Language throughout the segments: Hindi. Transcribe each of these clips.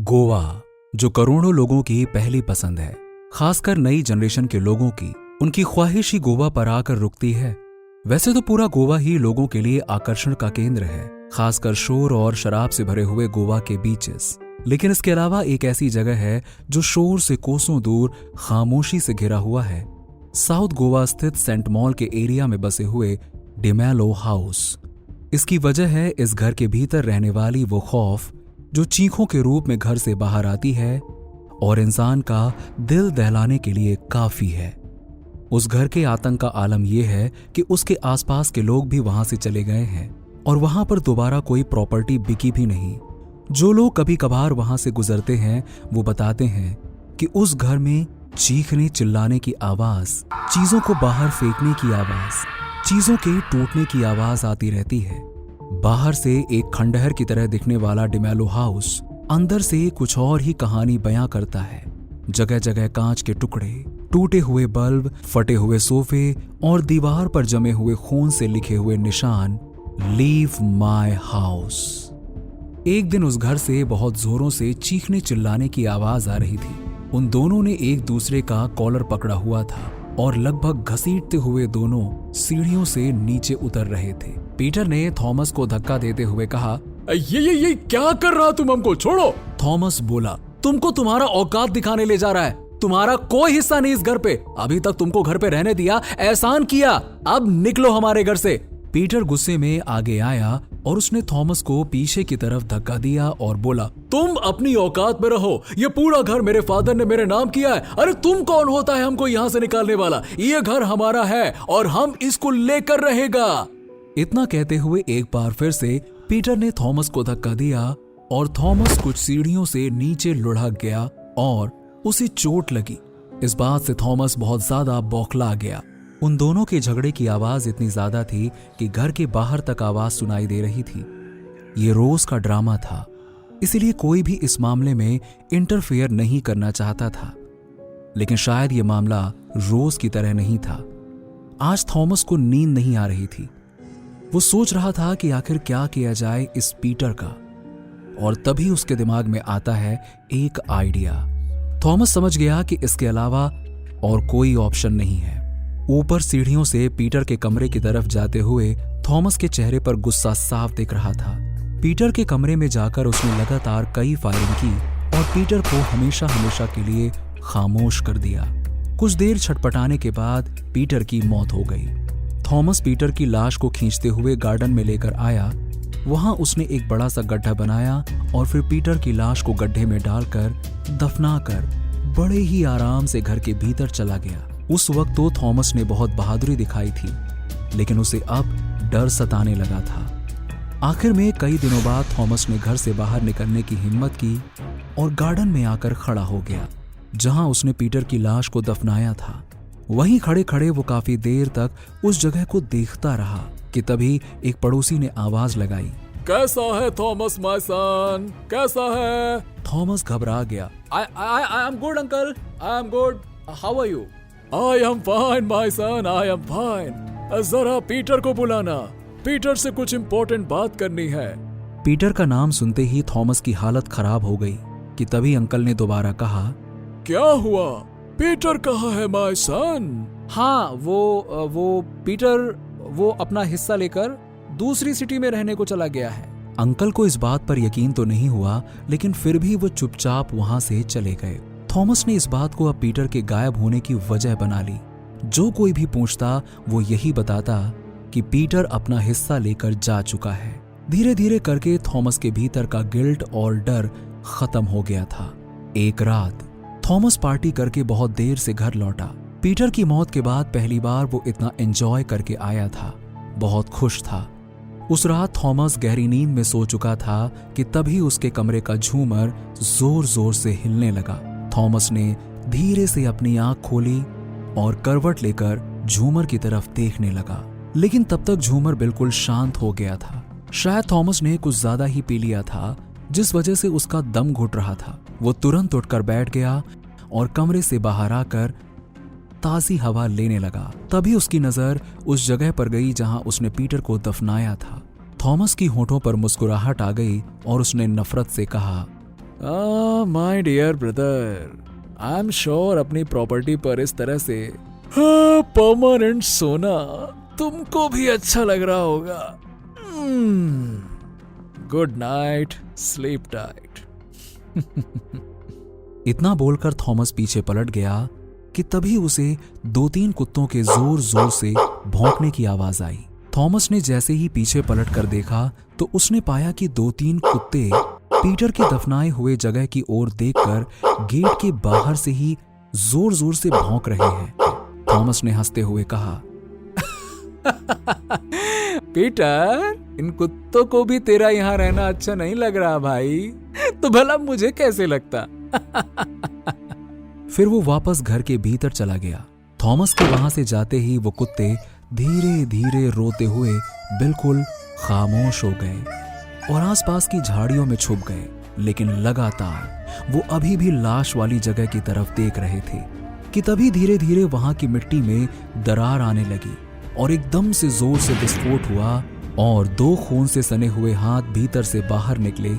गोवा, जो करोड़ों लोगों की पहली पसंद है, खासकर नई जनरेशन के लोगों की, उनकी ख्वाहिश ही गोवा पर आकर रुकती है। वैसे तो पूरा गोवा ही लोगों के लिए आकर्षण का केंद्र है, खासकर शोर और शराब से भरे हुए गोवा के बीचेस। लेकिन इसके अलावा एक ऐसी जगह है जो शोर से कोसों दूर खामोशी से घिरा हुआ है। साउथ गोवा स्थित सेंट मॉल के एरिया में बसे हुए डिमेलो हाउस। इसकी वजह है इस घर के भीतर रहने वाली वो खौफ जो चीखों के रूप में घर से बाहर आती है और इंसान का दिल दहलाने के लिए काफी है। उस घर के आतंक का आलम यह है कि उसके आसपास के लोग भी वहां से चले गए हैं और वहां पर दोबारा कोई प्रॉपर्टी बिकी भी नहीं। जो लोग कभी कभार वहां से गुजरते हैं वो बताते हैं कि उस घर में चीखने चिल्लाने की आवाज, चीजों को बाहर फेंकने की आवाज, चीजों के टूटने की आवाज आती रहती है। बाहर से एक खंडहर की तरह दिखने वाला डिमेलो हाउस अंदर से कुछ और ही कहानी बयां करता है। जगह जगह कांच के टुकड़े, टूटे हुए बल्ब, फटे हुए सोफे और दीवार पर जमे हुए खून से लिखे हुए निशान, लीव माय हाउस। एक दिन उस घर से बहुत जोरों से चीखने चिल्लाने की आवाज आ रही थी। उन दोनों ने एक दूसरे का कॉलर पकड़ा हुआ था और लगभग घसीटते हुए दोनों सीढ़ियों से नीचे उतर रहे थे। पीटर ने थॉमस को धक्का देते हुए कहा, ये क्या कर रहा तुम, हमको छोड़ो। थॉमस बोला, तुमको तुम्हारा औकात दिखाने ले जा रहा है। तुम्हारा कोई हिस्सा नहीं इस घर पे। अभी तक तुमको घर पे रहने दिया, एहसान किया, अब निकलो हमारे घर से। पीटर गुस्से में आगे आया और उसने थॉमस को पीछे की तरफ धक्का दिया और बोला, तुम अपनी औकात में रहो। ये पूरा घर मेरे फादर ने मेरे नाम किया है। अरे तुम कौन होता है हमको यहाँ से निकालने वाला? ये घर हमारा है और हम इसको लेकर रहेगा। इतना कहते हुए एक बार फिर से पीटर ने थॉमस को धक्का दिया और थॉमस कुछ सीढ़ियों से नीचे लुढ़क गया और उसे चोट लगी। इस बात से थॉमस बहुत ज्यादा बौखला गया। उन दोनों के झगड़े की आवाज इतनी ज्यादा थी कि घर के बाहर तक आवाज सुनाई दे रही थी। ये रोज का ड्रामा था, इसलिए कोई भी इस मामले में इंटरफेयर नहीं करना चाहता था। लेकिन शायद ये मामला रोज की तरह नहीं था। आज थॉमस को नींद नहीं आ रही थी। वो सोच रहा था कि आखिर क्या किया जाए इस पीटर का, और तभी उसके दिमाग में आता है एक आइडिया। थॉमस समझ गया कि इसके अलावा और कोई ऑप्शन नहीं है। ऊपर सीढ़ियों से पीटर के कमरे की तरफ जाते हुए थॉमस के चेहरे पर गुस्सा साफ दिख रहा था। पीटर के कमरे में जाकर उसने लगातार कई फायरिंग की और पीटर को हमेशा हमेशा के लिए खामोश कर दिया। कुछ देर छटपटाने के बाद पीटर की मौत हो गई। थॉमस पीटर की लाश को खींचते हुए गार्डन में लेकर आया। वहां उसने एक बड़ा सा गड्ढा बनाया और फिर पीटर की लाश को गड्ढे में डालकर दफनाकर बड़े ही आराम से घर के भीतर चला गया। उस वक्त तो थॉमस ने बहुत बहादुरी दिखाई थी, लेकिन उसे अब डर सताने लगा था। आखिर में कई दिनों बाद थॉमस ने घर से बाहर निकलने की हिम्मत की और गार्डन में आकर खड़ा हो गया, जहां उसने पीटर की लाश को दफनाया था। वहीं खड़े खड़े वो काफी देर तक उस जगह को देखता रहा कि तभी एक पड़ोसी ने आवाज लगाई, कैसा है थॉमस माय सन, कैसा है? थॉमस घबरा गया। I am good uncle, I am good, how are you? I am fine my son, I am fine. जरा पीटर को बुलाना, पीटर से कुछ इम्पोर्टेंट बात करनी है। पीटर का नाम सुनते ही थॉमस की हालत खराब हो गई कि तभी अंकल ने दोबारा कहा, क्या हुआ? पीटर कहाँ है माय सन? हाँ, वो पीटर वो अपना हिस्सा लेकर दूसरी सिटी में रहने को चला गया है। अंकल को इस बात पर यकीन तो नहीं हुआ, लेकिन फिर भी वो चुपचाप वहां से चले गए। थॉमस ने इस बात को अब पीटर के गायब होने की वजह बना ली। जो कोई भी पूछता वो यही बताता कि पीटर अपना हिस्सा लेकर जा चुका है। धीरे धीरे करके थॉमस के भीतर का गिल्ट और डर खत्म हो गया था। एक रात थॉमस पार्टी करके बहुत देर से घर लौटा। पीटर की मौत के बाद पहली बार वो इतना एंजॉय करके आया था, बहुत खुश था। उस रात थॉमस गहरी नींद में सो चुका था कि तभी उसके कमरे का झूमर जोर जोर से हिलने लगा। थॉमस ने धीरे से अपनी आंख खोली और करवट लेकर झूमर की तरफ देखने लगा, लेकिन तब तक झूमर बिल्कुल शांत हो गया था। शायद थॉमस ने कुछ ज्यादा ही पी लिया था, जिस वजह से उसका दम घुट रहा था। वो तुरंत उठकर बैठ गया और कमरे से बाहर आकर ताजी हवा लेने लगा। तभी उसकी नजर उस जगह पर गई जहां उसने पीटर को दफनाया था। थॉमस की होठों पर मुस्कुराहट आ गई और उसने नफरत से कहा, my dear brother, I am sure अपनी प्रॉपर्टी पर इस तरह से परमानेंट सोना तुमको भी अच्छा लग रहा होगा। Good night, sleep tight. इतना बोलकर थॉमस पीछे पलट गया कि तभी उसे 2-3 कुत्तों के जोर जोर से भौंकने की आवाज आई। थॉमस ने जैसे ही पीछे पलट कर देखा तो उसने पाया कि 2-3 कुत्ते पीटर के दफनाए हुए जगह की ओर देखकर गेट के बाहर से ही जोर जोर से भौंक रहे हैं। थॉमस ने हंसते हुए कहा, पीटर, इन कुत्तों को भी तेरा यहाँ रहना अच्छा नहीं लग रहा भाई, तो भला मुझे कैसे लगता। फिर वो वापस घर के भीतर चला गया। थॉमस के वहां से जाते ही वो कुत्ते धीरे धीरे रोते हुए बिल्कुल खामोश हो गए और आसपास की झाड़ियों में छुप गए, लेकिन लगातार वो अभी भी लाश वाली जगह की तरफ देख रहे थे कि तभी धीरे धीरे वहां की मिट्टी में दरार आने लगी और एकदम से जोर से विस्फोट हुआ और 2 खून से सने हुए हाथ भीतर से बाहर निकले।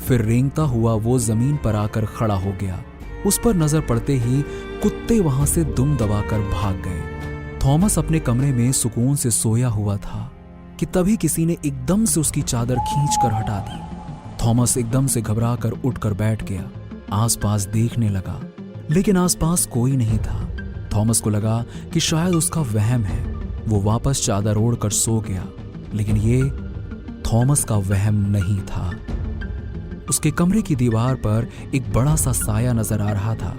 फिर रेंगता हुआ वो जमीन पर आकर खड़ा हो गया। उस पर नजर पड़ते ही कुत्ते वहां से दुम दबाकर भाग गए। थॉमस अपने कमरे में सुकून से सोया हुआ था कि तभी किसी ने एकदम से उसकी चादर खींचकर हटा दी। थॉमस एकदम से घबराकर उठकर बैठ गया, आसपास देखने लगा, लेकिन आसपास कोई नहीं था। थॉमस को लगा कि शायद उसका वहम है। वो वापस चादर ओढ़कर सो गया, लेकिन ये थॉमस का वहम नहीं था। उसके कमरे की दीवार पर एक बड़ा सा साया नजर आ रहा था।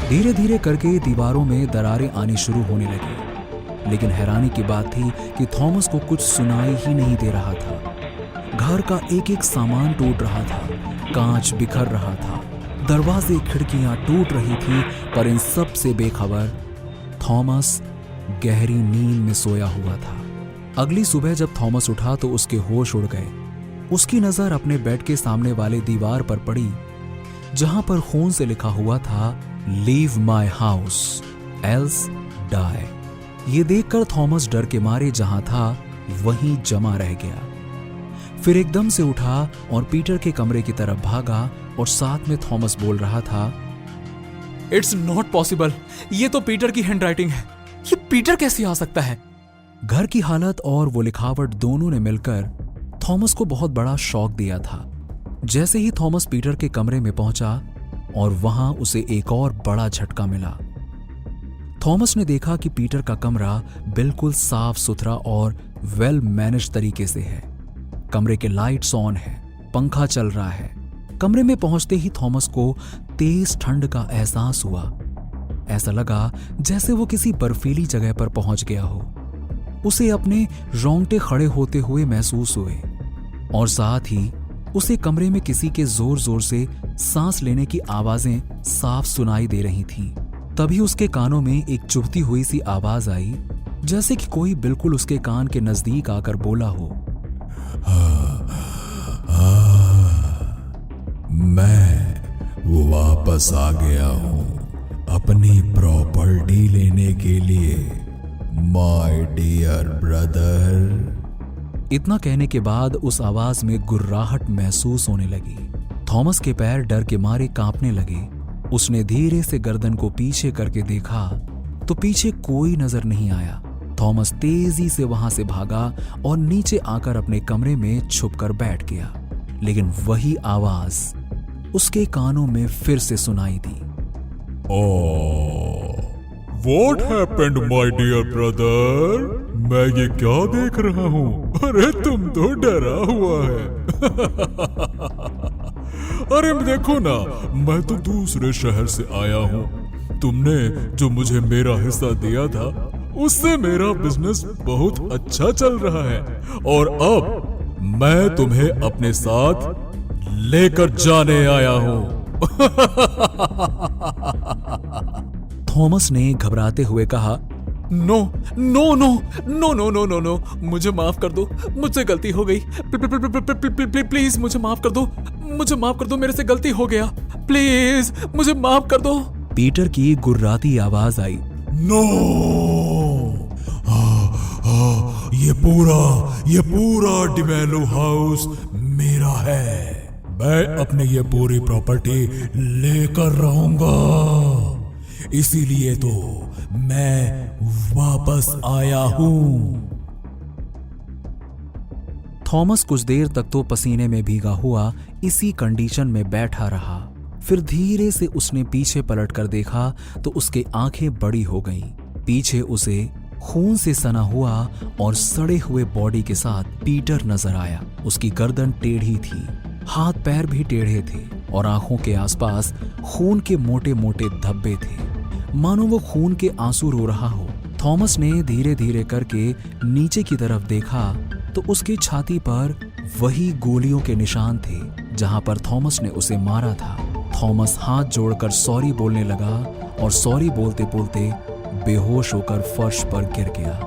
धीरे धीरे करके दीवारों में दरारें आनी शुरू होने लगी, लेकिन हैरानी की बात थी कि थॉमस को कुछ सुनाई ही नहीं दे रहा था। घर का एक एक सामान टूट रहा था, कांच बिखर रहा था, दरवाजे खिड़कियां टूट रही थी, पर इन सब से बेखबर थॉमस गहरी नींद में सोया हुआ था। अगली सुबह जब थॉमस उठा तो उसके होश उड़ गए। उसकी नजर अपने बेड के सामने वाले दीवार पर पड़ी, जहां पर खून से लिखा हुआ था, leave my house else die. ये देखकर थॉमस डर के मारे जहां था वहीं जमा रह गया। फिर एकदम से उठा और पीटर के कमरे की तरफ भागा और साथ में थॉमस बोल रहा था, इट्स नॉट पॉसिबल, ये तो पीटर की हैंडराइटिंग है। ये पीटर कैसे आ सकता है? घर की हालत और वो लिखावट दोनों ने मिलकर थॉमस को बहुत बड़ा शॉक दिया था। जैसे ही थॉमस पीटर के कमरे में पहुंचा और वहां उसे एक और बड़ा झटका मिला। थॉमस ने देखा कि पीटर का कमरा बिल्कुल साफ सुथरा और वेल मैनेज तरीके से है। कमरे के लाइट्स ऑन है, पंखा चल रहा है। कमरे में पहुंचते ही थॉमस को तेज ठंड का एहसास हुआ। ऐसा लगा जैसे वो किसी बर्फीली जगह पर पहुंच गया हो। उसे अपने रोंगटे खड़े होते हुए महसूस हुए और साथ ही उसे कमरे में किसी के जोर जोर से सांस लेने की आवाजें साफ सुनाई दे रही थीं। तभी उसके कानों में एक चुभती हुई सी आवाज आई, जैसे कि कोई बिल्कुल उसके कान के नजदीक आकर बोला हो, मैं वापस आ गया हूं अपनी प्रॉपर्टी लेने के लिए, माय डियर ब्रदर। इतना कहने के बाद उस आवाज में गुर्राहट महसूस होने लगी। थॉमस के पैर डर के मारे कांपने लगे। उसने धीरे से गर्दन को पीछे करके देखा तो पीछे कोई नजर नहीं आया। थॉमस तेजी से वहां से भागा और नीचे आकर अपने कमरे में छुपकर बैठ गया, लेकिन वही आवाज उसके कानों में फिर से सुनाई दी। What happened, my dear brother? मैं ये क्या देख रहा हूँ? अरे तुम तो डरा हुआ है। अरे देखो ना, मैं तो दूसरे शहर से आया हूँ। तुमने जो मुझे मेरा हिस्सा दिया था, उससे मेरा बिजनेस बहुत अच्छा चल रहा है और अब मैं तुम्हें अपने साथ लेकर जाने आया हूँ। थॉमस ने घबराते हुए कहा, no no no no no no no no, मुझे माफ कर दो, मुझसे गलती हो गई। प्लीज मुझे माफ कर दो, मुझे माफ कर दो, मेरे से गलती हो गया, प्लीज मुझे माफ कर दो। पीटर की गुर्राती आवाज आई, नो, ये पूरा डिमेलो हाउस मेरा है। मैं अपनी ये पूरी प्रॉपर्टी लेकर रहूंगा, इसीलिए तो मैं वापस आया हूं। थॉमस कुछ देर तक तो पसीने में भीगा हुआ इसी कंडीशन में बैठा रहा। फिर धीरे से उसने पीछे पलट कर देखा तो उसकी आंखें बड़ी हो गईं। पीछे उसे खून से सना हुआ और सड़े हुए बॉडी के साथ पीटर नजर आया। उसकी गर्दन टेढ़ी थी, हाथ पैर भी टेढ़े थे और आंखों के आसपास खून के मोटे मोटे धब्बे थे, मानो वो खून के आंसू रो रहा हो। थॉमस ने धीरे धीरे करके नीचे की तरफ देखा तो उसकी छाती पर वही गोलियों के निशान थे जहां पर थॉमस ने उसे मारा था। थॉमस हाथ जोड़कर सॉरी बोलने लगा और सॉरी बोलते बोलते बेहोश होकर फर्श पर गिर गया।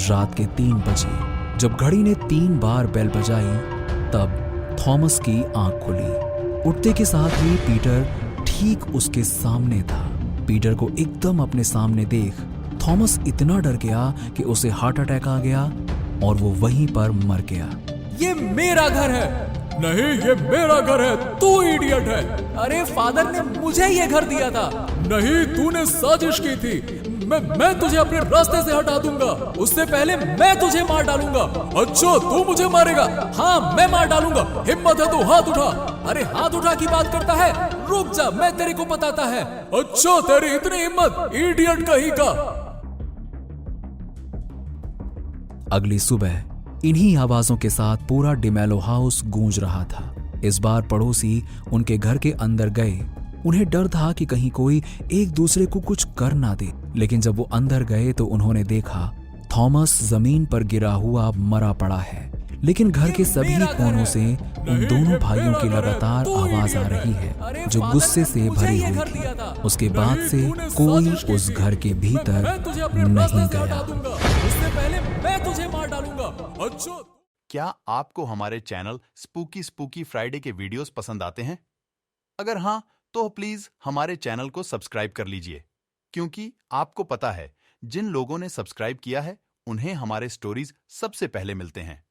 रात के 3 बजे जब घड़ी ने 3 बार बेल बजाई तब थॉमस की आंख खुली। उठते के साथ ही पीटर ठीक उसके सामने था। पीटर को एकदम अपने सामने देख थॉमस इतना डर गया कि उसे हार्ट अटैक आ गया और वो वहीं पर मर गया। ये मेरा घर है। नहीं, ये मेरा घर है, तू इडियट है। अरे फादर ने मुझे ये घर दिया था। नहीं, तूने साजिश की थी। मैं तुझे अपने रास्ते से हटा दूंगा। उससे पहले मैं तुझे मार डालूंगा। अच्छा, तू मुझे मारेगा? हाँ, मैं मार डालूंगा। हिम्मत है तो हाथ उठा। अरे हाथ उठा की बात करता है, रुक जा, मैं तेरे को बताता है। अच्छा, तेरी इतनी हिम्मत, इडियट कहीं का। अगली सुबह इन्हीं आवाजों के साथ पूरा डिमेलो हाउस गूंज रहा था। इस बार पड़ोसी उनके घर के अंदर गए। उन्हें डर था कि कहीं कोई एक दूसरे को कुछ कर ना दे, लेकिन जब वो अंदर गए तो उन्होंने देखा थॉमस जमीन पर गिरा हुआ मरा पड़ा है। लेकिन घर के सभी कोनों से उन दोनों भाइयों की लगातार आवाज आ रही है जो गुस्से से भरी हुई थी। उसके बाद से कोई उस घर के भीतर नहीं गया। उससे पहले मैं तुझे मार डालूंगा। अच्छा, क्या आपको हमारे चैनल स्पूकी फ्राइडे के वीडियोस पसंद आते हैं? अगर हाँ, तो प्लीज हमारे चैनल को सब्सक्राइब कर लीजिए, क्योंकि आपको पता है जिन लोगों ने सब्सक्राइब किया है उन्हें हमारे स्टोरीज सबसे पहले मिलते हैं।